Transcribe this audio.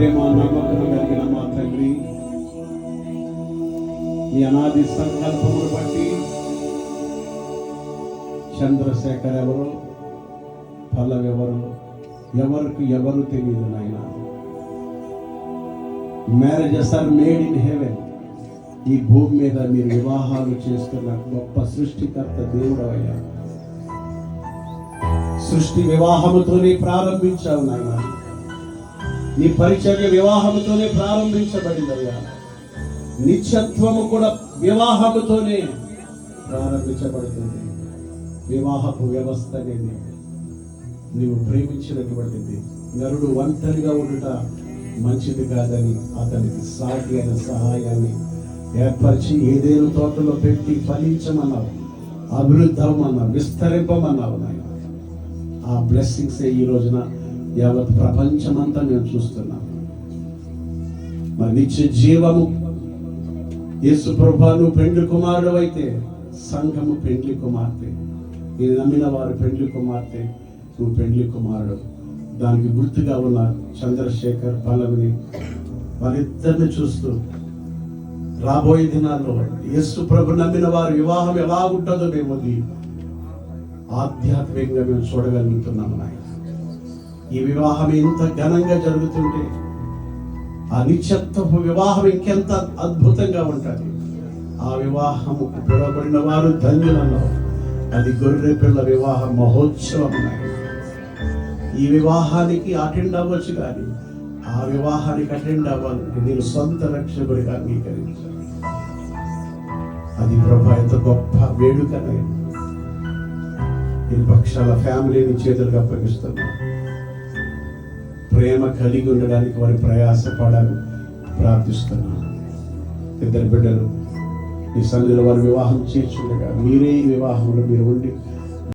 ప్రేమ నమ్మకం కలిగిన మా తండ్రి, మీ అనాది సంకల్పమును బట్టి చంద్రశేఖర్ ఎవరు, పల్లవి ఎవరు, ఎవరికి ఎవరు తెలియదు నాయన. Marriages are made in heaven. ఈ భూమి మీద మీరు వివాహాలు చేస్తున్న గొప్ప సృష్టికర్త దేవుడు అయ్యా. సృష్టి వివాహముతోనే ప్రారంభించావు నాయన. నీ పరిచర్య వివాహముతోనే ప్రారంభించబడిందయ్యా. నిత్యత్వము కూడా వివాహముతోనే ప్రారంభించబడుతుంది. వివాహపు వ్యవస్థ అనేది నీవు ప్రేమించినటువంటిది. నరుడు ఒంటరిగా ఉండుట మంచిది కాదని అతనికి సాటి అయిన సహాయాన్ని ఏర్పరిచి ఏదేను తోటలో పెట్టి ఫలించమన్నావు, అభివృద్ధమన్నావు, విస్తరింపమన్నావు నాయన. ఆ బ్లెస్సింగ్స్ ఈ రోజున యావత్ ప్రపంచమంతా మేము చూస్తున్నాం. మరి నిత్య జీవము యేసు ప్రభువు పెండ్లి కుమారుడు అయితే సంఘము పెండ్లి కుమార్తె. నేను నమ్మిన వారు పెండ్లి కుమార్తె, నువ్వు పెండ్లి కుమారుడు. దానికి గుర్తుగా ఉన్న చంద్రశేఖర్, పల్లవిని వారిద్దరిని చూస్తూ రాబోయే దినాల్లో యేసు ప్రభు నమ్మిన వారి వివాహం ఎలా ఉంటుందో మేము ఆధ్యాత్మికంగా మేము చూడగలుగుతున్నాము నాయన. ఈ వివాహం ఎంత ఘనంగా జరుగుతుంటే ఆ నిత్యత్వపు వివాహం ఇంకెంత అద్భుతంగా ఉంటుంది. ఆ వివాహము పిలువబడిన వారు ధన్యులన్నారు. అది గొర్రె పిల్ల వివాహ మహోత్సవం నాయన. ఈ వివాహానికి అటెండ్ అవ్వచ్చు, కానీ ఆ వివాహానికి అటెండ్ అవ్వాలంటే నేను సొంత రక్షకుడిగా అంగీకరించాను. అది ప్రభా ఎంత గొప్ప వేడుకనే. ఇరు పక్షాల ఫ్యామిలీని చేతులకు అప్పగిస్తున్నా. ప్రేమ కలిగి ఉండడానికి వారి ప్రయాసపడాలని ప్రార్థిస్తున్నాను. ఇద్దరు బిడ్డలు ఈ సన్నిధిలో వారి వివాహం చేర్చుండగా మీరే ఈ వివాహంలో మీరు ఉండి